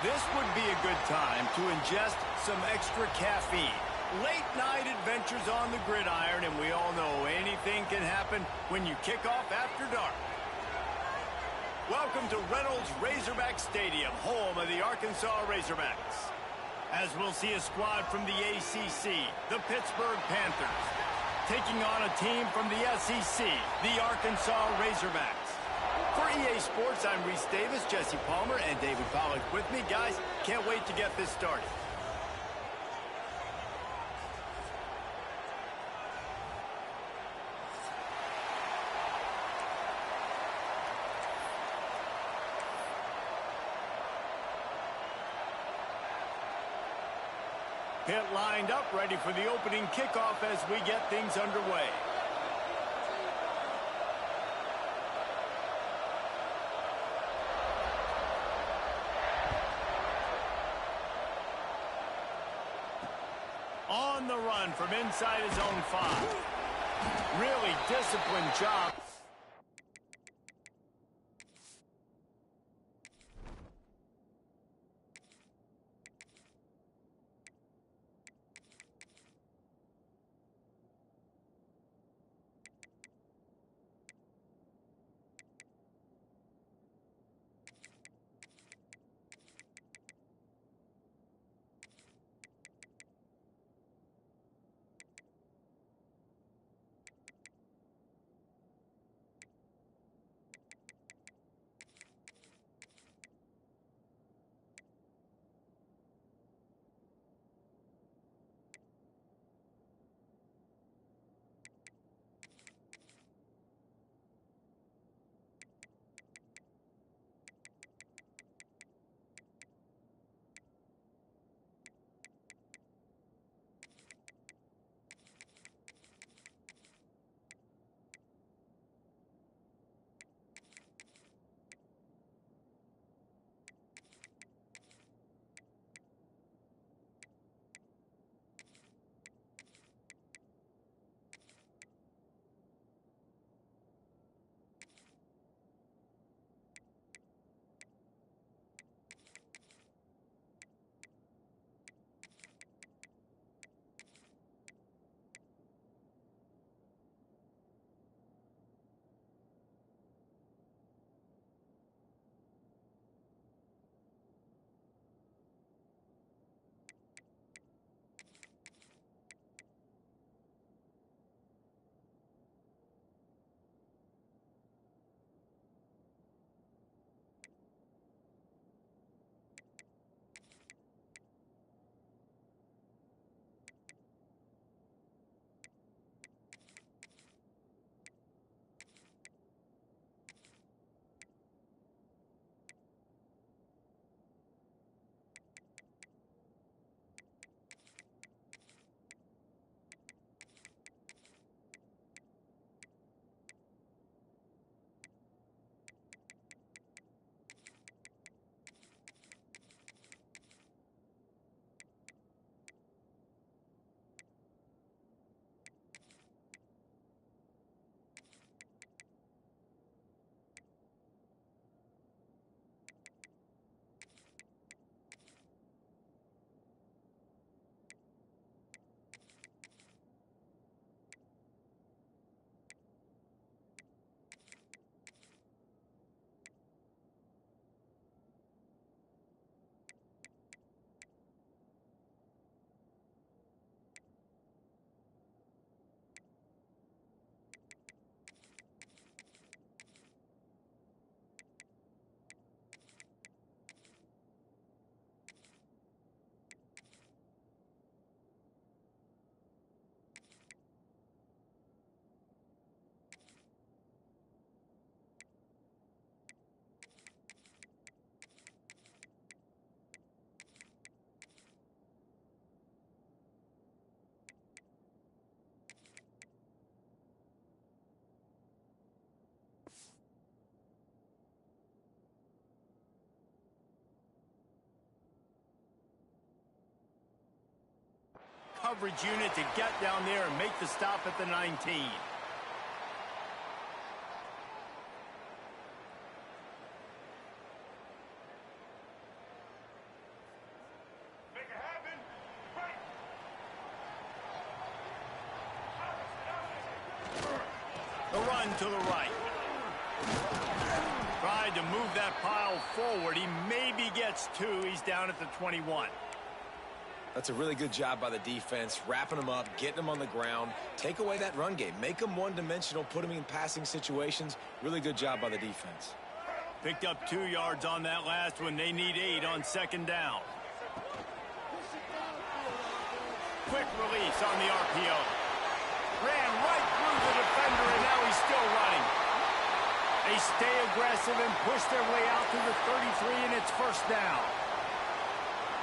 This would be a good time to ingest some extra caffeine. Late night adventures on the gridiron, and we all know anything can happen when you kick off after dark. Welcome to Reynolds Razorback Stadium, home of the Arkansas Razorbacks. As we'll see a squad from the ACC, the Pittsburgh Panthers, taking on a team from the SEC, the Arkansas Razorbacks. For EA Sports, I'm Reese Davis, Jesse Palmer, and David Pollack with me. Guys, can't wait to get this started. Pit lined up, ready for the opening kickoff as we get things underway. On the run from inside his own 5. Really disciplined job. Coverage unit to get down there and make the stop at the 19. to the right. Tried to move that pile forward. He maybe gets 2. He's down at the 21. That's a really good job by the defense, wrapping them up, getting them on the ground, take away that run game, make them one-dimensional, put them in passing situations. Really good job by the defense. Picked up 2 yards on that last one. They need 8 on second down. Quick release on the RPO. Ran right through the defender, and now he's still running. They stay aggressive and push their way out to the 33, and it's first down.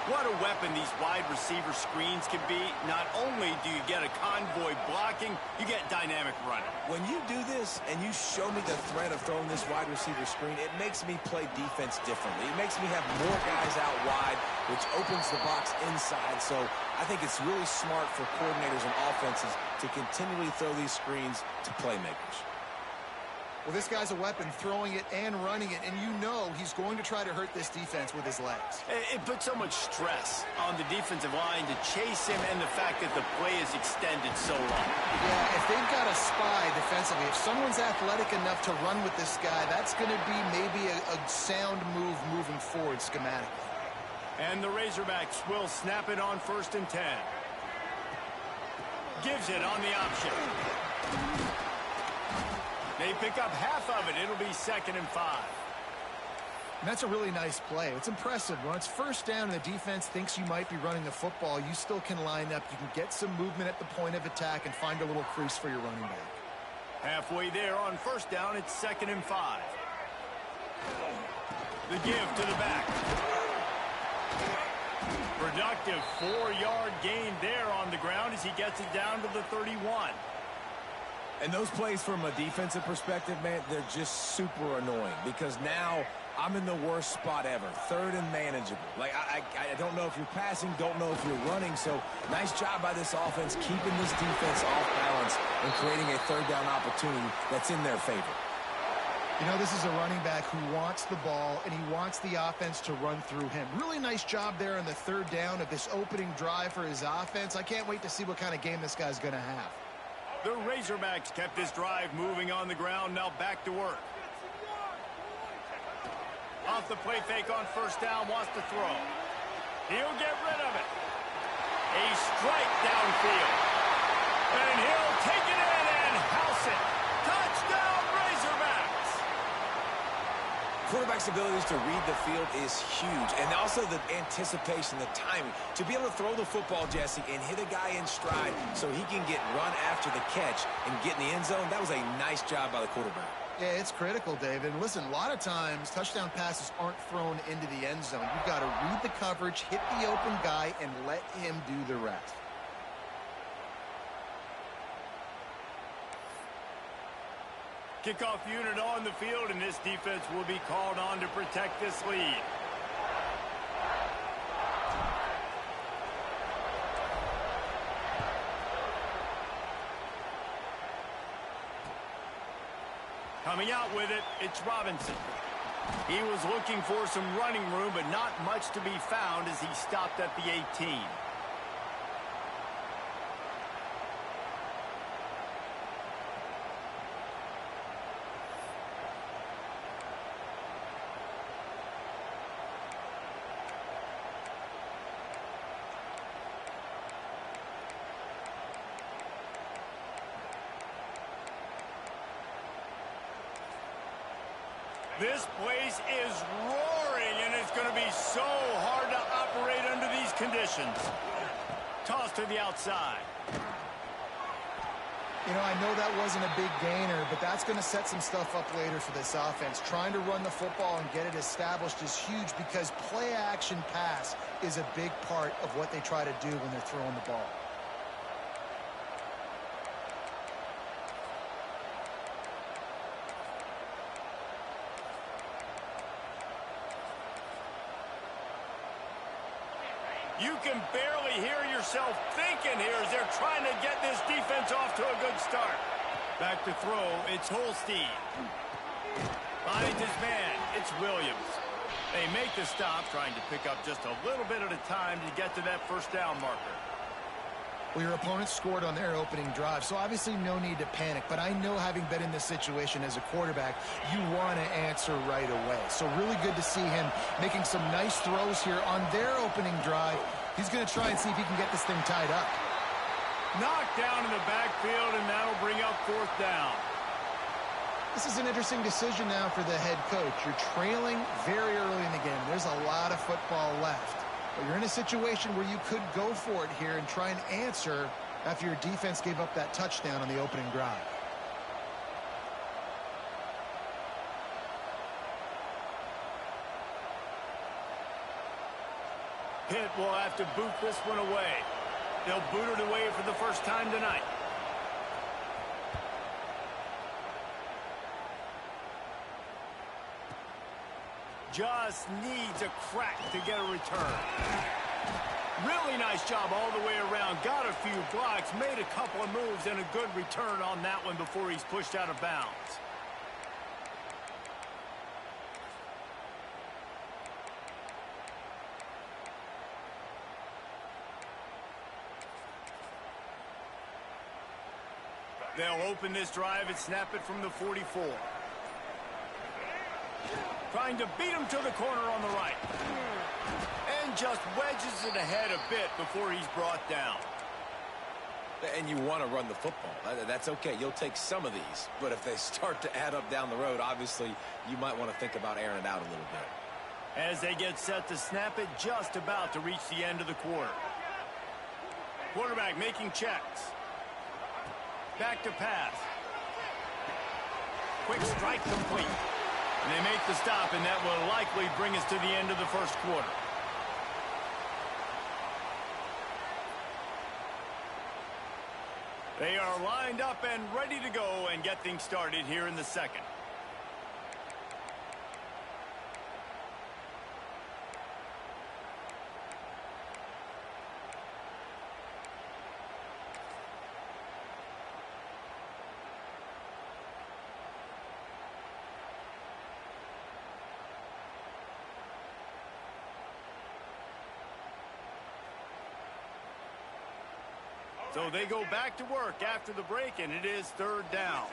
What a weapon these wide receiver screens can be. Not only do you get a convoy blocking, you get dynamic running. When you do this and you show me the threat of throwing this wide receiver screen, it makes me play defense differently. It makes me have more guys out wide, which opens the box inside. So I think it's really smart for coordinators and offenses to continually throw these screens to playmakers. Well, this guy's a weapon, throwing it and running it, and you know he's going to try to hurt this defense with his legs. It puts so much stress on the defensive line to chase him, and the fact that the play is extended so long. Yeah, if they've got a spy defensively, if someone's athletic enough to run with this guy, that's going to be maybe a sound move moving forward schematically. And the Razorbacks will snap it on 1st and 10. Gives it on the option. They pick up half of it. It'll be 2nd and 5. And that's a really nice play. It's impressive. When it's first down and the defense thinks you might be running the football, you still can line up. You can get some movement at the point of attack and find a little crease for your running back. Halfway there on first down, it's 2nd and 5. The give to the back. Productive 4-yard gain there on the ground as he gets it down to the 31. And those plays from a defensive perspective, man, they're just super annoying because now I'm in the worst spot ever, 3rd and manageable. Like, I don't know if you're passing, don't know if you're running. So nice job by this offense keeping this defense off balance and creating a 3rd down opportunity that's in their favor. You know, this is a running back who wants the ball, and he wants the offense to run through him. Really nice job there on the 3rd down of this opening drive for his offense. I can't wait to see what kind of game this guy's going to have. The Razorbacks kept this drive moving on the ground. Now back to work. Off the play fake on first down, wants to throw. He'll get rid of it. A strike downfield. And he'll take it in and house it. Touchdown, Razorbacks! Quarterback's abilities to read the field is huge, and also the anticipation, the timing. To be able to throw the football, Jesse, and hit a guy in stride so he can get run after the catch and get in the end zone, that was a nice job by the quarterback. Yeah, it's critical, David. And listen, a lot of times touchdown passes aren't thrown into the end zone. You've got to read the coverage, hit the open guy, and let him do the rest. Kickoff unit on the field, and this defense will be called on to protect this lead. Coming out with it, it's Robinson. He was looking for some running room, but not much to be found as he stopped at the 18. This place is roaring, and it's going to be so hard to operate under these conditions. Toss to the outside. You know, I know that wasn't a big gainer, but that's going to set some stuff up later for this offense. Trying to run the football and get it established is huge because play-action pass is a big part of what they try to do when they're throwing the ball. You can barely hear yourself thinking here as they're trying to get this defense off to a good start. Back to throw, it's Holstein. Finds his man, it's Williams. They make the stop, trying to pick up just a little bit at a time to get to that first down marker. Well, your opponent scored on their opening drive, so obviously no need to panic. But I know, having been in this situation as a quarterback, you want to answer right away. So really good to see him making some nice throws here on their opening drive. He's going to try and see if he can get this thing tied up. Knocked down in the backfield, and that'll bring up 4th down. This is an interesting decision now for the head coach. You're trailing very early in the game. There's a lot of football left. But you're in a situation where you could go for it here and try and answer after your defense gave up that touchdown on the opening drive. Pitt will have to boot this one away. They'll boot it away for the first time tonight. Just needs a crack to get a return. Really nice job all the way around. Got a few blocks, made a couple of moves, and a good return on that one before he's pushed out of bounds. They'll open this drive and snap it from the 44. Trying to beat him to the corner on the right. And just wedges it ahead a bit before he's brought down. And you want to run the football. That's okay. You'll take some of these. But if they start to add up down the road, obviously, you might want to think about airing it out a little bit. As they get set to snap it, just about to reach the end of the quarter. Quarterback making checks. Back to pass. Quick strike complete. And they make the stop, and that will likely bring us to the end of the first quarter. They are lined up and ready to go and get things started here in the second. So they go back to work after the break, and it is 3rd down.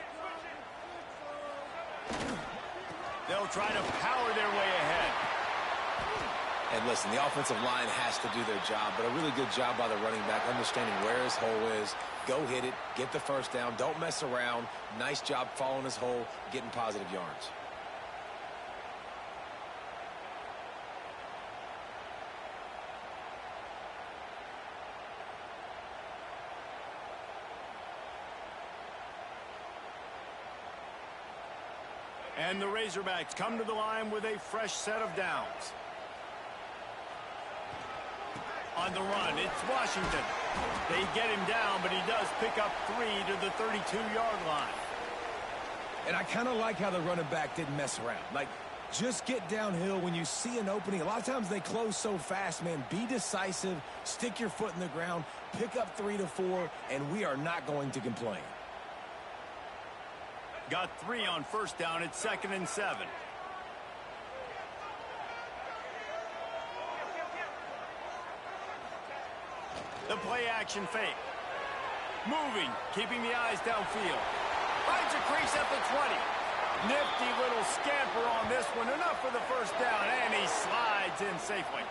They'll try to power their way ahead. And listen, the offensive line has to do their job, but a really good job by the running back, understanding where his hole is. Go hit it, get the first down, don't mess around. Nice job following his hole, getting positive yards. And the Razorbacks come to the line with a fresh set of downs. On the run, it's Washington. They get him down, but he does pick up 3 to the 32-yard line. And I kind of like how the running back didn't mess around. Like, just get downhill when you see an opening. A lot of times they close so fast, man. Be decisive, stick your foot in the ground, pick up 3 to 4, and we are not going to complain. Got 3 on first down. It's 2nd and 7. The play action fake. Moving, keeping the eyes downfield. Finds a crease at the 20. Nifty little scamper on this one. Enough for the first down, and he slides in safely.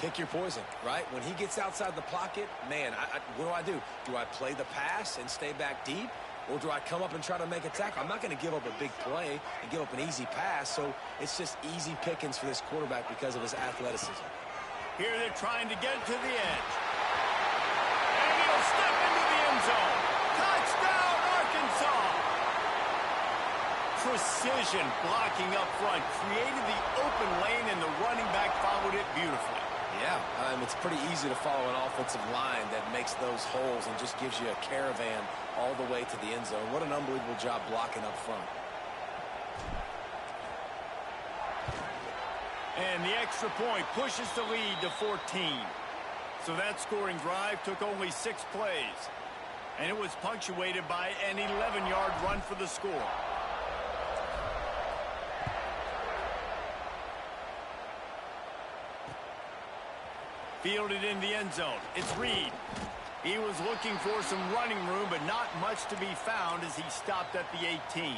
Pick your poison, right? When he gets outside the pocket, man, what do? Do I play the pass and stay back deep? Or do I come up and try to make a tackle? I'm not going to give up a big play and give up an easy pass, so it's just easy pickings for this quarterback because of his athleticism. Here they're trying to get it to the edge. And he'll step into the end zone. Touchdown, Arkansas! Precision blocking up front created the open lane, and the running back followed it beautifully. Yeah, it's pretty easy to follow an offensive line that makes those holes and just gives you a caravan all the way to the end zone. What an unbelievable job blocking up front. And the extra point pushes the lead to 14. So that scoring drive took only 6 plays. And it was punctuated by an 11-yard run for the score. Fielded in the end zone. It's Reed. He was looking for some running room, but not much to be found as he stopped at the 18.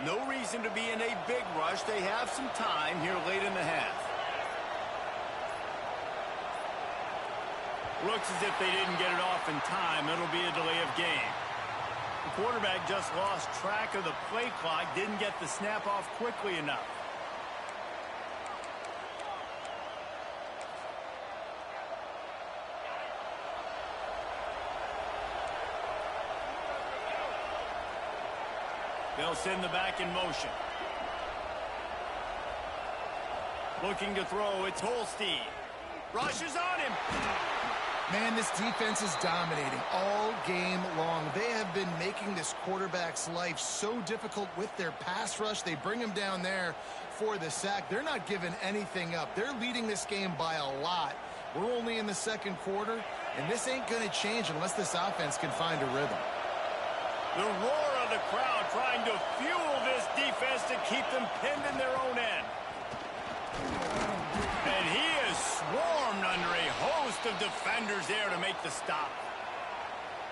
No reason to be in a big rush. They have some time here late in the half. Looks as if they didn't get it off in time. It'll be a delay of game. The quarterback just lost track of the play clock, didn't get the snap off quickly enough. They'll send the back in motion. Looking to throw, it's Holstein. Rushes on him. Man, this defense is dominating all game long. They have been making this quarterback's life so difficult with their pass rush. They bring him down there for the sack. They're not giving anything up. They're leading this game by a lot. We're only in the second quarter, and this ain't going to change unless this offense can find a rhythm. The roar of the crowd trying to fuel this defense to keep them pinned in their own end. And he is swarmed under a host of defenders there to make the stop.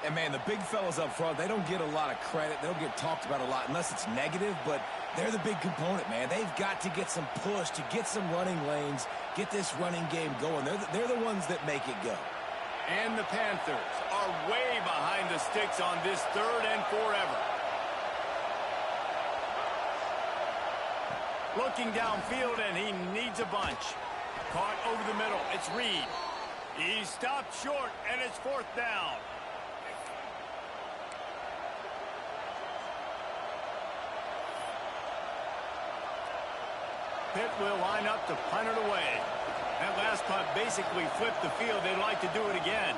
And, man, the big fellas up front, they don't get a lot of credit. They don't get talked about a lot unless it's negative, but they're the big component, man. They've got to get some push, to get some running lanes, get this running game going. They're the ones that make it go. And the Panthers are way behind the sticks on this 3rd and forever. Looking downfield, and he needs a bunch. Caught over the middle. It's Reed. He stopped short, and it's 4th down. Pitt will line up to punt it away. That last punt basically flipped the field. They'd like to do it again.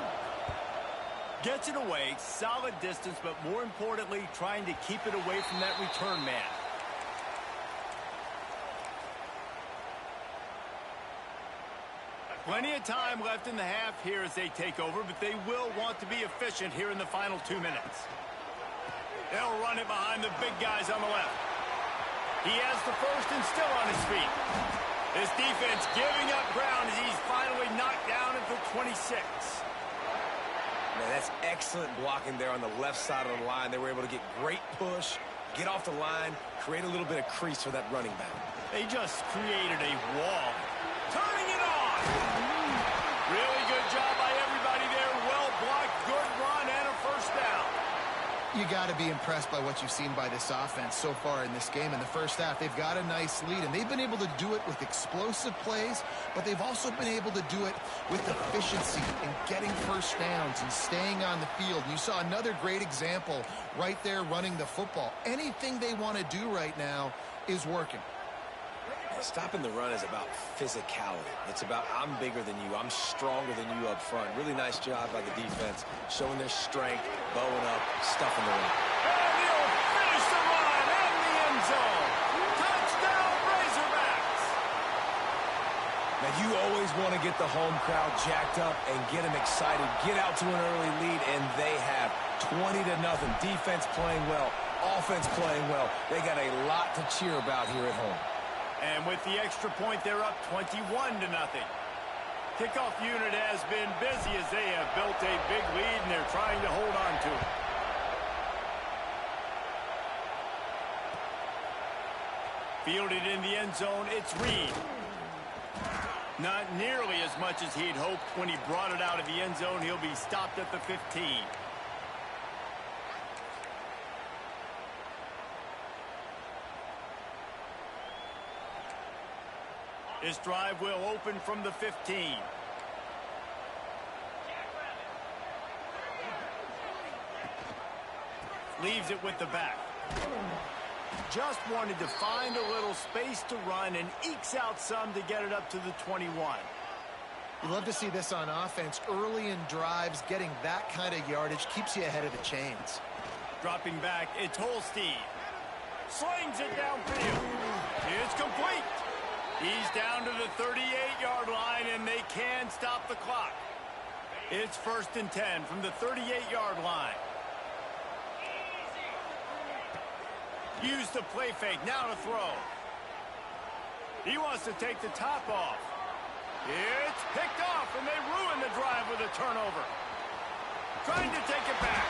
Gets it away, solid distance, but more importantly, trying to keep it away from that return man. Plenty of time left in the half here as they take over, but they will want to be efficient here in the final 2 minutes. They'll run it behind the big guys on the left. He has the first and still on his feet. This defense giving up ground as he's finally knocked down at the 26. Man, that's excellent blocking there on the left side of the line. They were able to get great push, get off the line, create a little bit of crease for that running back. They just created a wall. Turning it on. Really good job by everybody there. Well blocked, good run, and a 1st down. You got to be impressed by what you've seen by this offense so far in this game. In the first half, they've got a nice lead, and they've been able to do it with explosive plays, but they've also been able to do it with efficiency and getting 1st downs and staying on the field. You saw another great example right there running the football. Anything they want to do right now is working. Stopping the run is about physicality. It's about I'm bigger than you. I'm stronger than you up front. Really nice job by the defense, showing their strength, bowing up, stuffing the run. And he'll finish the run in the end zone. Touchdown, Razorbacks. Now, you always want to get the home crowd jacked up and get them excited, get out to an early lead, and they have 20-0. Defense playing well, offense playing well. They got a lot to cheer about here at home. And with the extra point, they're up 21-0. Kickoff unit has been busy as they have built a big lead, and they're trying to hold on to it. Fielded in the end zone, it's Reed. Not nearly as much as he'd hoped when he brought it out of the end zone. He'll be stopped at the 15. This drive will open from the 15. Leaves it with the back. Just wanted to find a little space to run and ekes out some to get it up to the 21. You love to see this on offense. Early in drives, getting that kind of yardage keeps you ahead of the chains. Dropping back, it's Holstein. Slings it downfield. It's complete. He's down to the 38-yard line, and they can stop the clock. It's 1st and 10 from the 38-yard line. Use the play fake, now to throw. He wants to take the top off. It's picked off, and they ruin the drive with a turnover. Trying to take it back.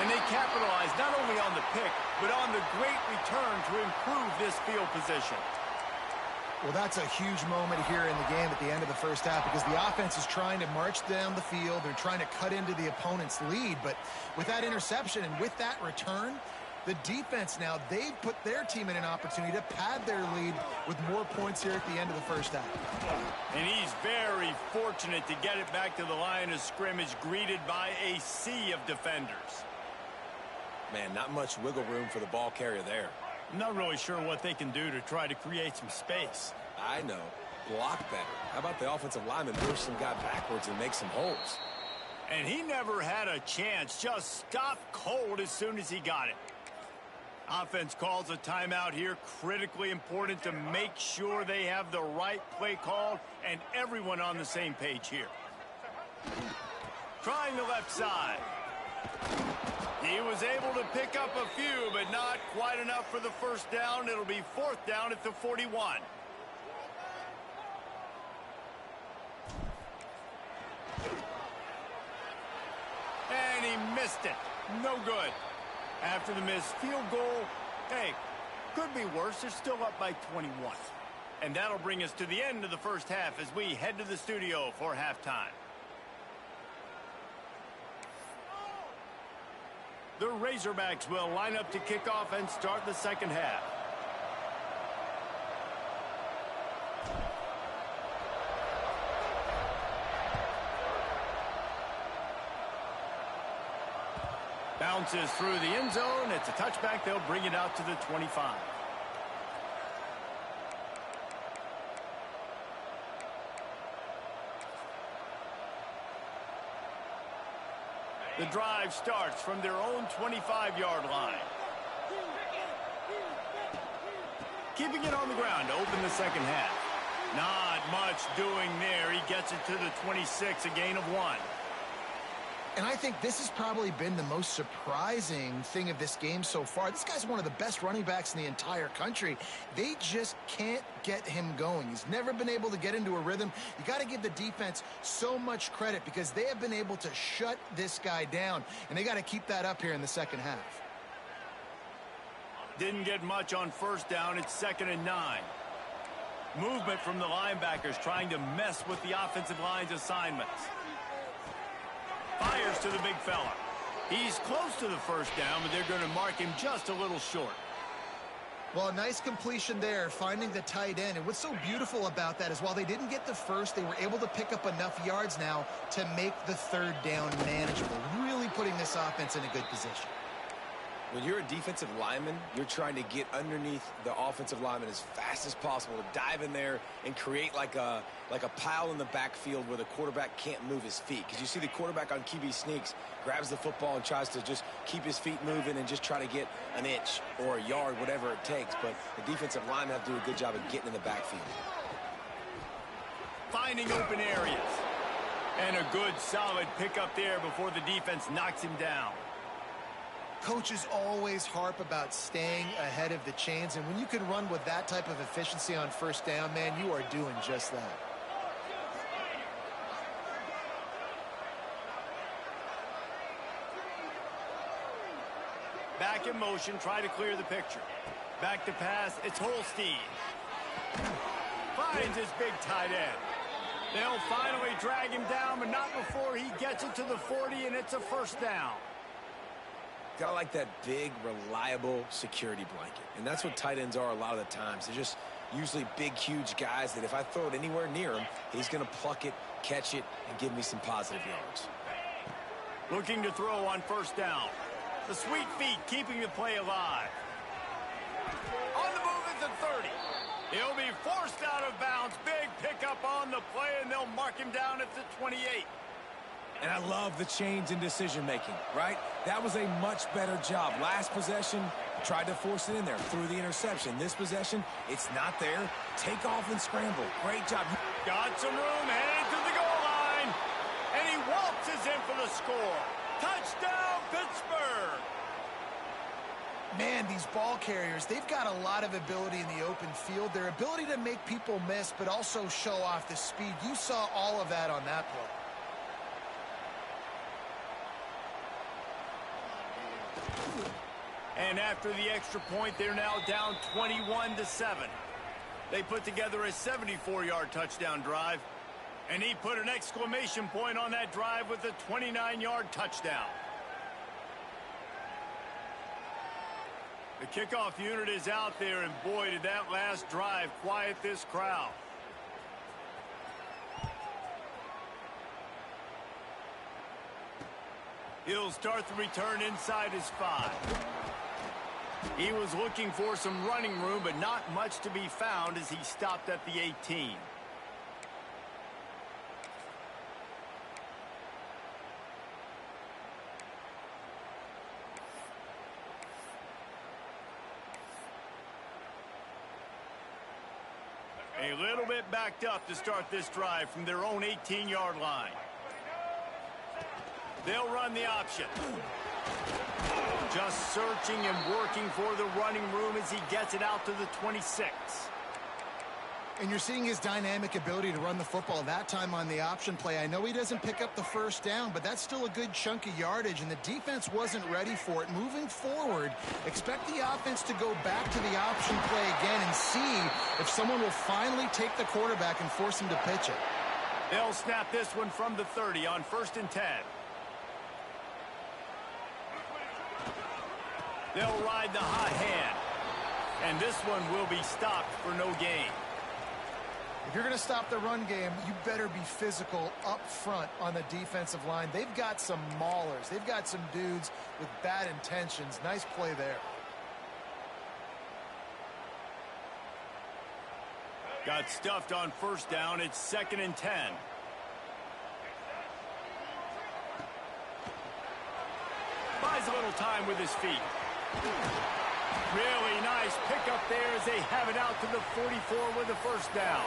And they capitalize not only on the pick, but on the great return to improve this field position. Well, that's a huge moment here in the game at the end of the first half because the offense is trying to march down the field. They're trying to cut into the opponent's lead. But with that interception and with that return, the defense now, they've put their team in an opportunity to pad their lead with more points here at the end of the first half. And he's very fortunate to get it back to the line of scrimmage, greeted by a sea of defenders. Man, not much wiggle room for the ball carrier there. Not really sure what they can do to try to create some space. I know. Block better. How about the offensive lineman push some guy backwards and make some holes? And he never had a chance. Just stopped cold as soon as he got it. Offense calls a timeout here. Critically important to make sure they have the right play called and everyone on the same page here. Trying the left side. He was able to pick up a few, but not quite enough for the first down. It'll be 4th down at the 41. And he missed it. No good. After the missed field goal, hey, could be worse. They're still up by 21. And that'll bring us to the end of the first half as we head to the studio for halftime. The Razorbacks will line up to kick off and start the second half. Bounces through the end zone. It's a touchback. They'll bring it out to the 25. The drive starts from their own 25-yard line. Keeping it on the ground to open the second half. Not much doing there. He gets it to the 26, a gain of 1. And I think this has probably been the most surprising thing of this game so far. This guy's one of the best running backs in the entire country. They just can't get him going. He's never been able to get into a rhythm. You got to give the defense so much credit because they have been able to shut this guy down. And they got to keep that up here in the second half. Didn't get much on first down. It's 2nd and 9. Movement from the linebackers trying to mess with the offensive line's assignments. Fires to the big fella. He's close to the first down, but they're going to mark him just a little short. Well, a nice completion there, finding the tight end. And what's so beautiful about that is while they didn't get the first, they were able to pick up enough yards now to make the 3rd down manageable, really putting this offense in a good position. When you're a defensive lineman, you're trying to get underneath the offensive lineman as fast as possible to dive in there and create like a pile in the backfield where the quarterback can't move his feet. Because you see the quarterback on QB sneaks, grabs the football and tries to just keep his feet moving and just try to get an inch or a yard, whatever it takes. But the defensive linemen have to do a good job of getting in the backfield. Finding open areas. And a good, solid pickup there before the defense knocks him down. Coaches always harp about staying ahead of the chains, and when you can run with that type of efficiency on first down, man, you are doing just that. Back in motion, try to clear the picture. Back to pass, it's Holstein. Finds his big tight end. They'll finally drag him down, but not before he gets it to the 40, and it's a first down. Gotta like that big, reliable security blanket. And that's what tight ends are a lot of the times. They're just usually big, huge guys that if I throw it anywhere near him, he's going to pluck it, catch it, and give me some positive yards. Looking to throw on first down. The sweet feet keeping the play alive. On the move is the 30. He'll be forced out of bounds. Big pickup on the play, and they'll mark him down at the 28. And I love the change in decision-making, right? That was a much better job. Last possession, Tried to force it in there through the interception. This possession, it's not there. Take off and scramble. Great job. Got some room, headed to the goal line. And he waltzes in for the score. Touchdown, Pittsburgh! Man, these ball carriers, they've got a lot of ability in the open field. Their ability to make people miss, but also show off the speed. You saw all of that on that play. And after the extra point, they're now down 21-7. They put together a 74-yard touchdown drive. And he put an exclamation point on that drive with a 29-yard touchdown. The kickoff unit is out there, and boy, did that last drive quiet this crowd. He'll start the return inside his 5. He was looking for some running room, but not much to be found as he stopped at the 18. A little bit backed up to start this drive from their own 18-yard line. They'll run the option. Just searching and working for the running room as he gets it out to the 26. And you're seeing his dynamic ability to run the football that time on the option play. I know he doesn't pick up the first down, but that's still a good chunk of yardage, and the defense wasn't ready for it. Moving forward, expect the offense to go back to the option play again and see if someone will finally take the quarterback and force him to pitch it. They'll snap this one from the 30 on 1st and 10. They'll ride the hot hand. And this one will be stopped for no gain. If you're going to stop the run game, you better be physical up front on the defensive line. They've got some maulers. They've got some dudes with bad intentions. Nice play there. Got stuffed on 1st down. It's 2nd and 10. Buys a little time with his feet. Really nice pickup there as they have it out to the 44 with the 1st down.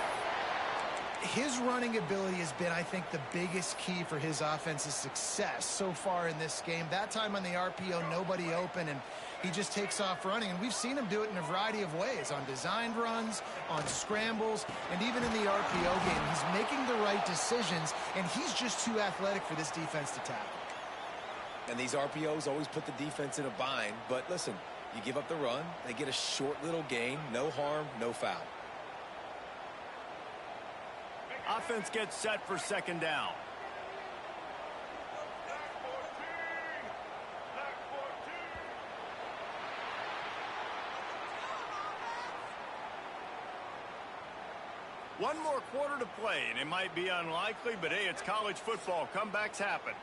His running ability has been, I think, the biggest key for his offense's success so far in this game. That time on the RPO, nobody open, and he just takes off running. And we've seen him do it in a variety of ways, on designed runs, on scrambles, and even in the RPO game. He's making the right decisions, and he's just too athletic for this defense to tackle. And these RPOs always put the defense in a bind. But listen, you give up the run, they get a short little gain, no harm, no foul. Offense gets set for 2nd down. One more quarter to play, and it might be unlikely, but hey, it's college football. Comebacks happen.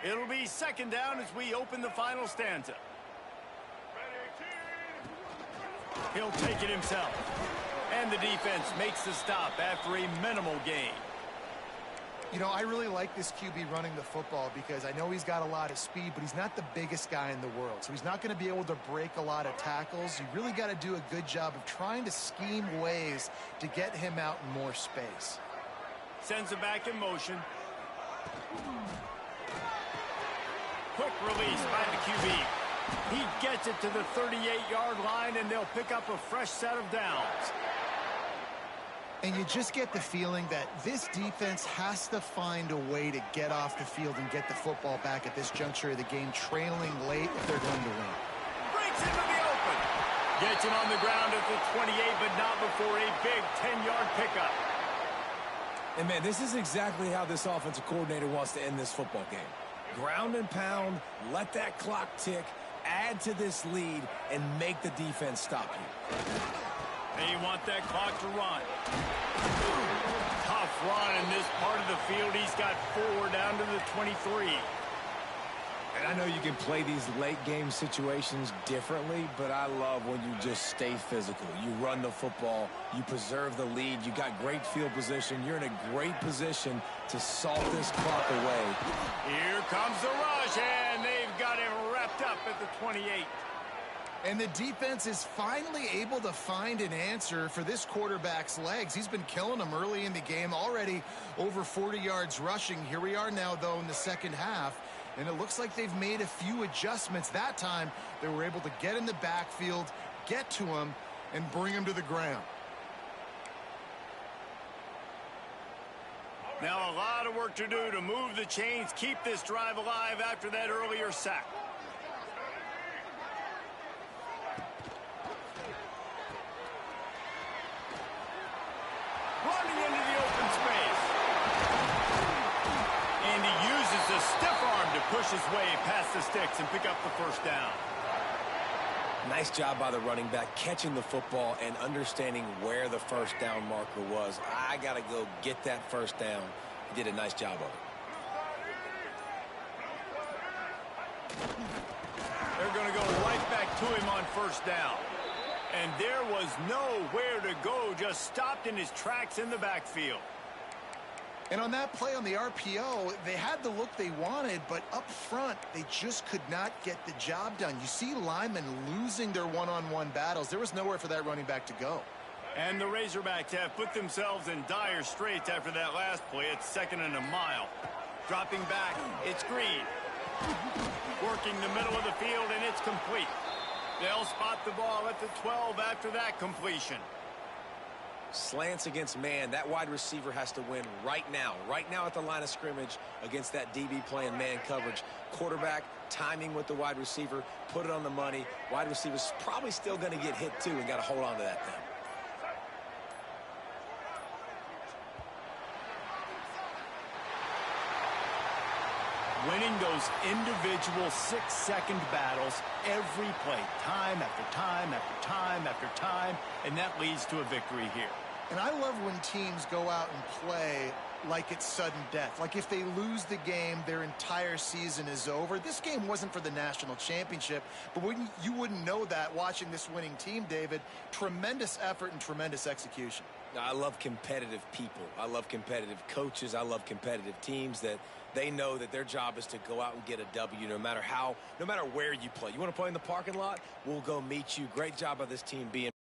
It'll be 2nd down as we open the final stanza. He'll take it himself. And the defense makes the stop after a minimal gain. You know, I really like this QB running the football because I know he's got a lot of speed, but he's not the biggest guy in the world. So he's not going to be able to break a lot of tackles. You really got to do a good job of trying to scheme ways to get him out in more space. Sends it back in motion. Quick release by the QB. He gets it to the 38-yard line, and they'll pick up a fresh set of downs. And you just get the feeling that this defense has to find a way to get off the field and get the football back at this juncture of the game, trailing late if they're going to win. Breaks into the open. Gets it on the ground at the 28, but not before a big 10-yard pickup. And, man, this is exactly how this offensive coordinator wants to end this football game. Ground and pound, let that clock tick, add to this lead, and make the defense stop you. They want that clock to run. Tough run in this part of the field. He's got 4 down to the 23. And I know you can play these late-game situations differently, but I love when you just stay physical. You run the football, you preserve the lead, you got great field position, you're in a great position to salt this clock away. Here comes the rush, and they've got him wrapped up at the 28. And the defense is finally able to find an answer for this quarterback's legs. He's been killing them early in the game, already over 40 yards rushing. Here we are now, though, in the second half. And it looks like they've made a few adjustments. That time, they were able to get in the backfield, get to him, and bring him to the ground. Now a lot of work to do to move the chains, keep this drive alive after that earlier sack. Running into the open space. And he uses the stiff arm to push his way past the sticks and pick up the first down. Nice job by the running back catching the football and understanding where the first down marker was. I got to go get that first down. He did a nice job of it. They're going to go right back to him on first down. And there was nowhere to go, just stopped in his tracks in the backfield. And on that play on the RPO, they had the look they wanted, but up front, they just could not get the job done. You see linemen losing their one-on-one battles. There was nowhere for that running back to go. And the Razorbacks have put themselves in dire straits after that last play. It's 2nd and a mile. Dropping back, it's Green. Working the middle of the field, and it's complete. They'll spot the ball at the 12 after that completion. Slants against man. That wide receiver has to win right now at the line of scrimmage against that DB playing man coverage. Quarterback timing with the wide receiver, put it on the money. Wide receiver's probably still going to get hit too and got to hold on to that thing. Winning those individual 6-second battles every play, time after time after time after time, and that leads to a victory here. And I love when teams go out and play like it's sudden death. Like if they lose the game, their entire season is over. This game wasn't for the national championship, but you wouldn't know that watching this winning team, David. Tremendous effort and tremendous execution. I love competitive people. I love competitive coaches. I love competitive teams that they know that their job is to go out and get a W no matter where you play. You want to play in the parking lot? We'll go meet you. Great job by this team being